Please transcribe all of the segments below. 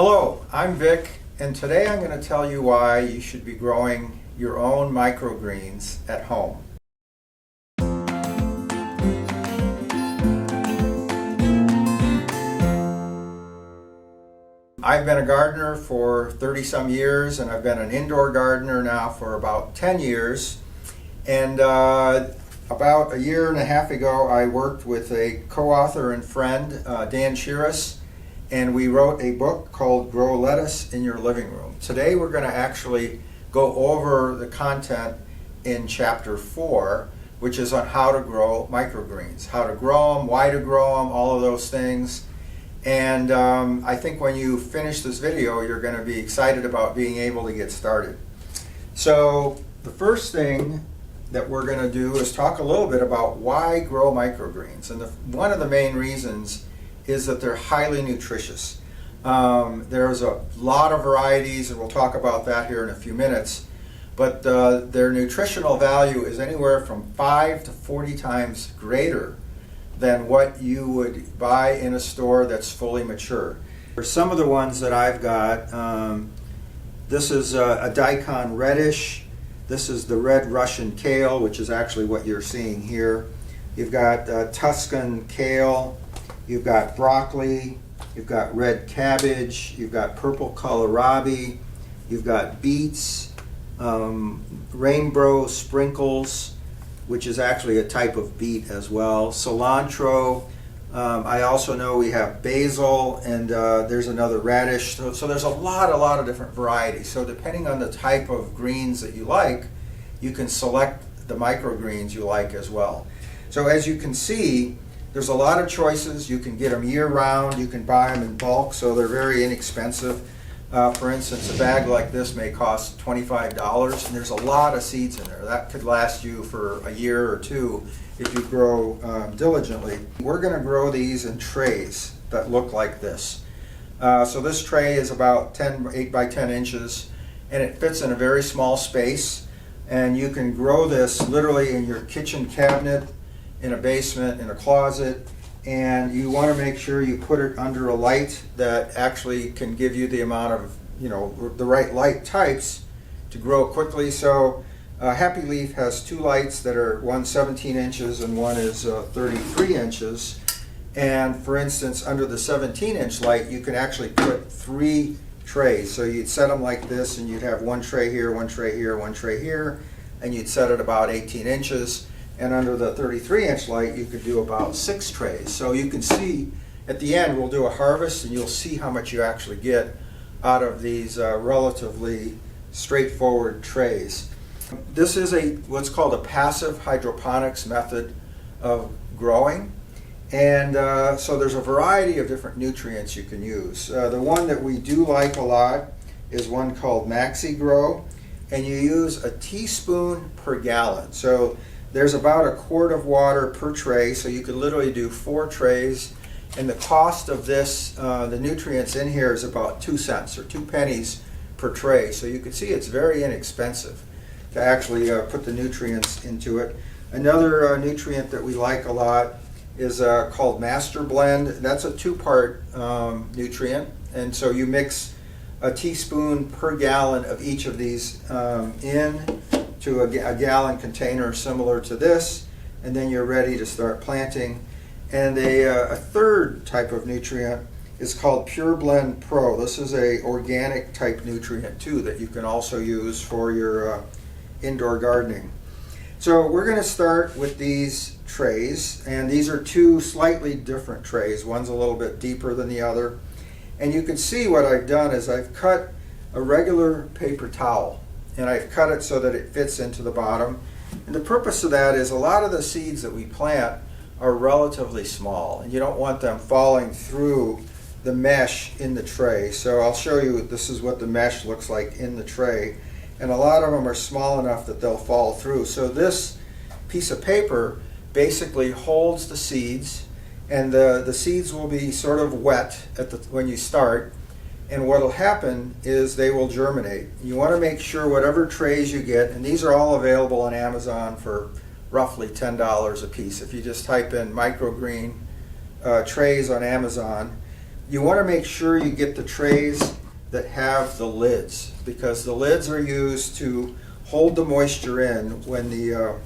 Hello, I'm Vic, and today I'm going to tell you why you should be growing your own microgreens at home. I've been a gardener for 30 some years, and I've been an indoor gardener now for about 10 years. And about a year and a half ago, I worked with a co-author and friend, Dan Shiras, and we wrote a book called Grow Lettuce in Your Living Room. Today we're going to actually go over the content in chapter 4, which is on how to grow microgreens, how to grow them, why to grow them, all of those things. And I think when you finish this video, you're going to be excited about being able to get started. So the first thing that we're going to do is talk a little bit about why grow microgreens. And one of the main reasons is that they're highly nutritious. There's a lot of varieties, and we'll talk about that here in a few minutes, but their nutritional value is anywhere from 5 to 40 times greater than what you would buy in a store that's fully mature. For some of the ones that I've got, this is a daikon reddish. This is the red Russian kale, which is actually what you're seeing here. You've got Tuscan kale. You've got broccoli, you've got red cabbage, you've got purple kohlrabi, you've got beets, rainbow sprinkles, which is actually a type of beet as well, cilantro. I also know we have basil, and there's another radish. So there's a lot of different varieties. So depending on the type of greens that you like, you can select the microgreens you like as well. So as you can see, there's a lot of choices. You can get them year-round. You can buy them in bulk, so they're very inexpensive. For instance, a bag like this may cost $25, and there's a lot of seeds in there. That could last you for a year or two if you grow diligently. We're going to grow these in trays that look like this. So this tray is about 8 by 10 inches, and it fits in a very small space. And you can grow this literally in your kitchen cabinet, in a basement, in a closet, and you want to make sure you put it under a light that actually can give you the amount of, the right light types to grow quickly. So Happy Leaf has 2 lights that are, one 17 inches and one is 33 inches. And for instance, under the 17-inch light, you can actually put 3 trays. So you'd set them like this, and you'd have 1 tray here, 1 tray here, 1 tray here, and you'd set it about 18 inches. And under the 33-inch light, you could do about 6 trays. So you can see at the end, we'll do a harvest, and you'll see how much you actually get out of these relatively straightforward trays. This is what's called a passive hydroponics method of growing. And so there's a variety of different nutrients you can use. The one that we do like a lot is one called Maxi Grow, and you use a teaspoon per gallon. So there's about a quart of water per tray, so you could literally do 4 trays. And the cost of this, the nutrients in here, is about 2 cents or 2 pennies per tray. So you can see it's very inexpensive to actually put the nutrients into it. Another nutrient that we like a lot is called Master Blend. That's a 2-part nutrient, and so you mix a teaspoon per gallon of each of these into a gallon container similar to this, and then you're ready to start planting. And a third type of nutrient is called Pure Blend Pro. This is a organic type nutrient too that you can also use for your indoor gardening. So we're going to start with these trays, and these are 2 slightly different trays. One's a little bit deeper than the other. And you can see what I've done is I've cut a regular paper towel, and I've cut it so that it fits into the bottom. And the purpose of that is a lot of the seeds that we plant are relatively small, and you don't want them falling through the mesh in the tray. So I'll show you, this is what the mesh looks like in the tray. And a lot of them are small enough that they'll fall through. So this piece of paper basically holds the seeds, and the seeds will be sort of wet when you start. And what will happen is they will germinate. You want to make sure whatever trays you get, and these are all available on Amazon for roughly $10 a piece. If you just type in microgreen trays on Amazon, you want to make sure you get the trays that have the lids, because the lids are used to hold the moisture in when the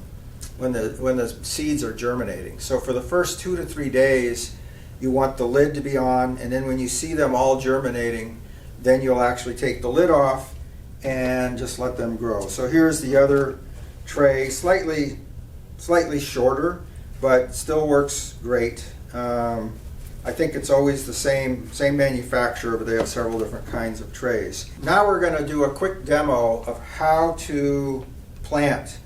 seeds are germinating. So for the first 2 to 3 days, you want the lid to be on, and then when you see them all germinating, then you'll actually take the lid off and just let them grow. So here's the other tray, slightly shorter, but still works great. I think it's always the same manufacturer, but they have several different kinds of trays. Now we're going to do a quick demo of how to plant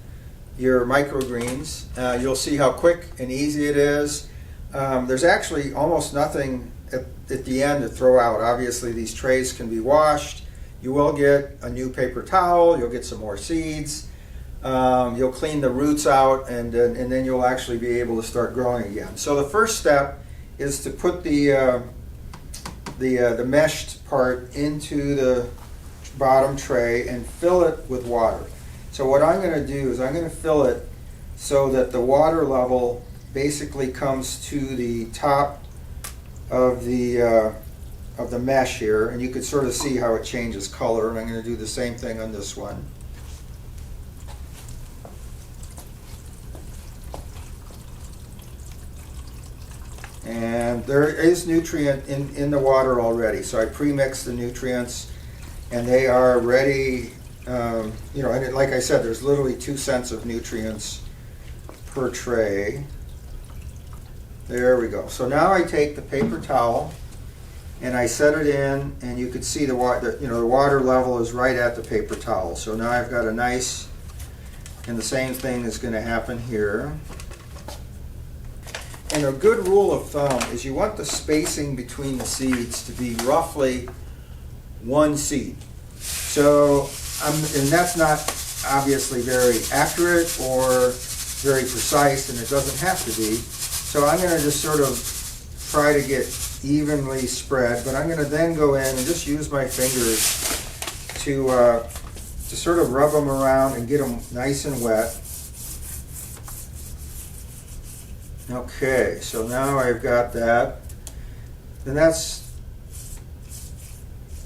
your microgreens. You'll see how quick and easy it is. There's actually almost nothing at the end to throw out. Obviously these trays can be washed. You will get a new paper towel, you'll get some more seeds, you'll clean the roots out, and then you'll actually be able to start growing again. So the first step is to put the meshed part into the bottom tray and fill it with water. So what I'm going to do is I'm going to fill it so that the water level basically comes to the top of the mesh here, and you can sort of see how it changes color, and I'm going to do the same thing on this one. And there is nutrient in the water already, so I pre-mixed the nutrients and they are ready. You know, and like I said, there's literally 2 cents of nutrients per tray. There we go. So now I take the paper towel and I set it in, and you can see the water. You know, the water level is right at the paper towel. So now I've got a nice, and the same thing is going to happen here. And a good rule of thumb is you want the spacing between the seeds to be roughly 1 seed. So, and that's not obviously very accurate or very precise, and it doesn't have to be. So I'm going to just sort of try to get evenly spread, but I'm going to then go in and just use my fingers to sort of rub them around and get them nice and wet. Okay, so now I've got that, and that's,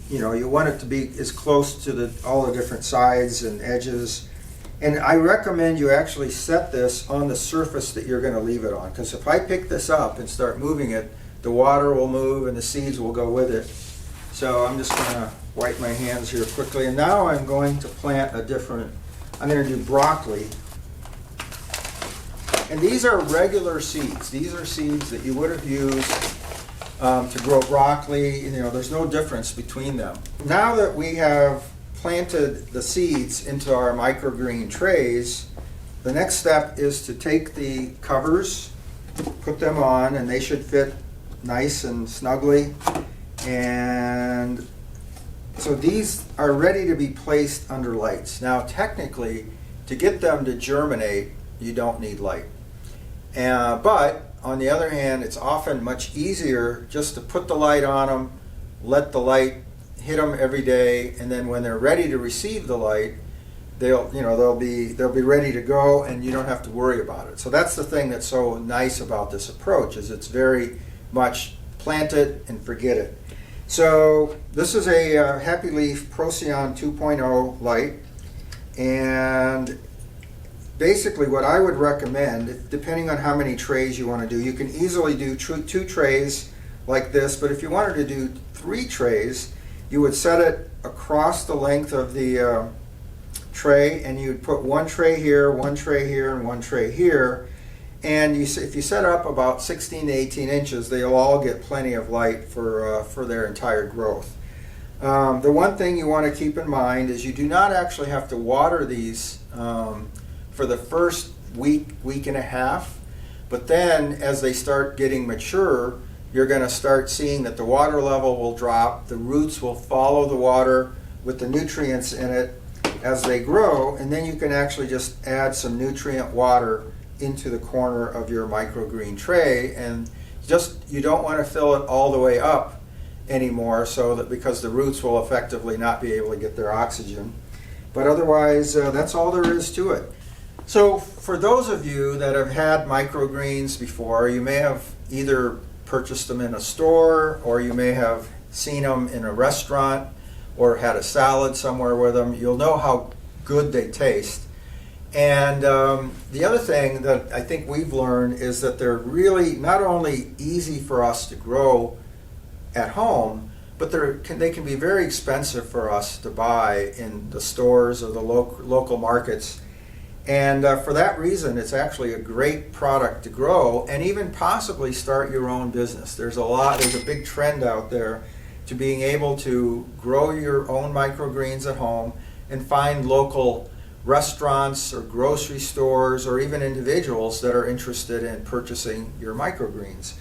you know, you want it to be as close to all the different sides and edges. And I recommend you actually set this on the surface that you're going to leave it on, because if I pick this up and start moving it, the water will move and the seeds will go with it. So I'm just going to wipe my hands here quickly, and now I'm going to plant I'm going to do broccoli. And these are regular seeds. These are seeds that you would have used to grow broccoli. You know, there's no difference between them. Now that we have planted the seeds into our microgreen trays, the next step is to take the covers, put them on, and they should fit nice and snugly. And so these are ready to be placed under lights. Now technically, to get them to germinate, you don't need light. But on the other hand, it's often much easier just to put the light on them, let the light hit them every day, and then when they're ready to receive the light, they'll be ready to go, and you don't have to worry about it. So that's the thing that's so nice about this approach, is it's very much plant it and forget it. So this is a Happy Leaf Procyon 2.0 light, and basically what I would recommend, depending on how many trays you want to do, you can easily do 2 trays like this, but if you wanted to do 3 trays, you would set it across the length of the tray, and you'd put 1 tray here, 1 tray here, and 1 tray here. And if you set up about 16 to 18 inches, they'll all get plenty of light for their entire growth. The one thing you want to keep in mind is you do not actually have to water these for the first week and a half, but then as they start getting mature, you're going to start seeing that the water level will drop, the roots will follow the water with the nutrients in it as they grow, and then you can actually just add some nutrient water into the corner of your microgreen tray, and you don't want to fill it all the way up anymore, so that because the roots will effectively not be able to get their oxygen. But otherwise, that's all there is to it. So for those of you that have had microgreens before, you may have either purchased them in a store, or you may have seen them in a restaurant or had a salad somewhere with them. You'll know how good they taste. And the other thing that I think we've learned is that they're really not only easy for us to grow at home, but they can be very expensive for us to buy in the stores or the local markets. And for that reason, it's actually a great product to grow and even possibly start your own business. There's a big trend out there to being able to grow your own microgreens at home and find local restaurants or grocery stores or even individuals that are interested in purchasing your microgreens.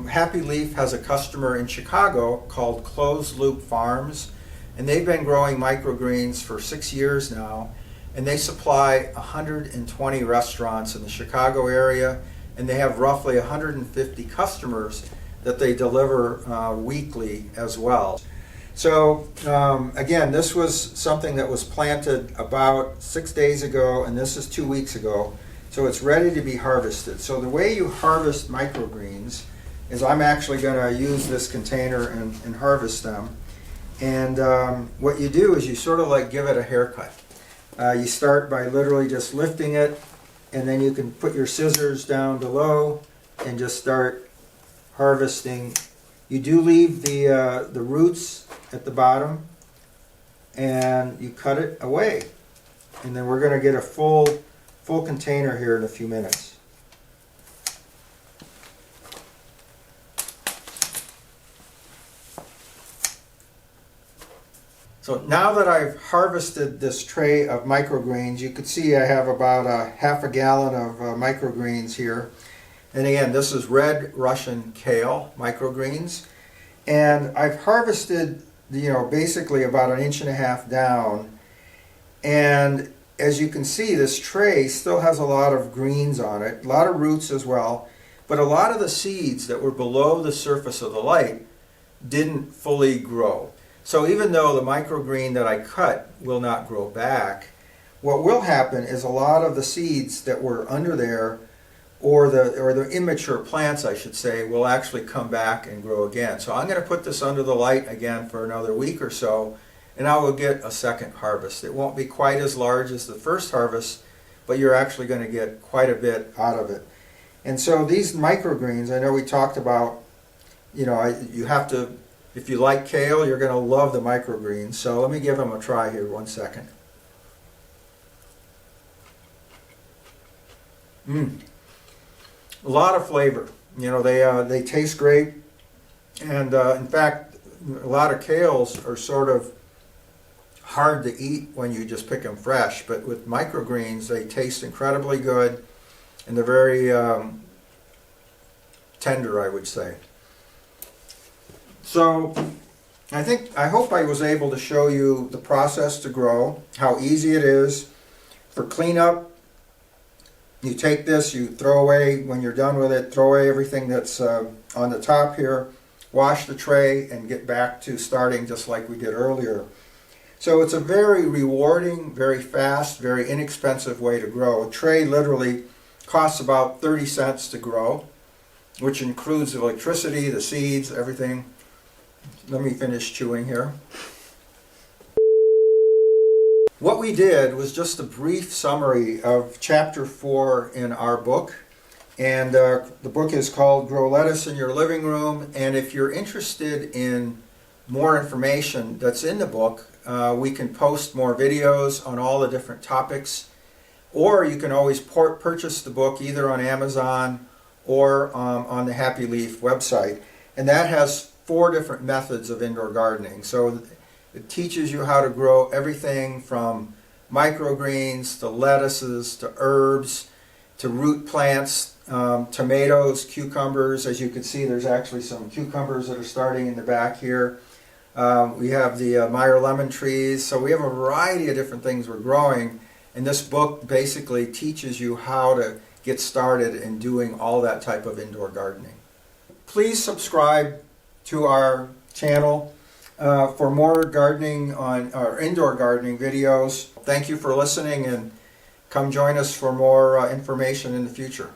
Happy Leaf has a customer in Chicago called Closed Loop Farms, and they've been growing microgreens for 6 years now, and they supply 120 restaurants in the Chicago area, and they have roughly 150 customers that they deliver weekly as well. So again, this was something that was planted about 6 days ago, and this is 2 weeks ago. So it's ready to be harvested. So the way you harvest microgreens is I'm actually going to use this container and harvest them. And what you do is you sort of like give it a haircut. You start by literally just lifting it, and then you can put your scissors down below and just start harvesting. You do leave the roots at the bottom, and you cut it away. And then we're going to get a full container here in a few minutes. So now that I've harvested this tray of microgreens, you can see I have about a half a gallon of microgreens here. And again, this is red Russian kale microgreens. And I've harvested, basically about 1.5 inches down. And as you can see, this tray still has a lot of greens on it, a lot of roots as well. But a lot of the seeds that were below the surface of the light didn't fully grow. So even though the microgreen that I cut will not grow back, what will happen is a lot of the seeds that were under there, or the immature plants, I should say, will actually come back and grow again. So I'm going to put this under the light again for another week or so, and I will get a second harvest. It won't be quite as large as the first harvest, but you're actually going to get quite a bit out of it. And so these microgreens, I know we talked about, you have to, if you like kale, you're going to love the microgreens. So let me give them a try here, 1 second. A lot of flavor. They taste great, and in fact, a lot of kales are sort of hard to eat when you just pick them fresh. But with microgreens, they taste incredibly good, and they're very tender, I would say. So I hope I was able to show you the process to grow, how easy it is. For cleanup, you take this, you throw away, when you're done with it, throw away everything that's on the top here, wash the tray, and get back to starting just like we did earlier. So it's a very rewarding, very fast, very inexpensive way to grow. A tray literally costs about 30 cents to grow, which includes the electricity, the seeds, everything. Let me finish chewing here. What we did was just a brief summary of Chapter 4 in our book. And the book is called Grow Lettuce in Your Living Room. And if you're interested in more information that's in the book, we can post more videos on all the different topics. Or you can always purchase the book either on Amazon or on the Happy Leaf website. And that has 4 different methods of indoor gardening. So it teaches you how to grow everything from microgreens to lettuces to herbs to root plants, tomatoes, cucumbers. As you can see, there's actually some cucumbers that are starting in the back here. We have the Meyer lemon trees. So we have a variety of different things we're growing. And this book basically teaches you how to get started in doing all that type of indoor gardening. Please subscribe to our channel for more gardening on our indoor gardening videos. Thank you for listening, and come join us for more information in the future.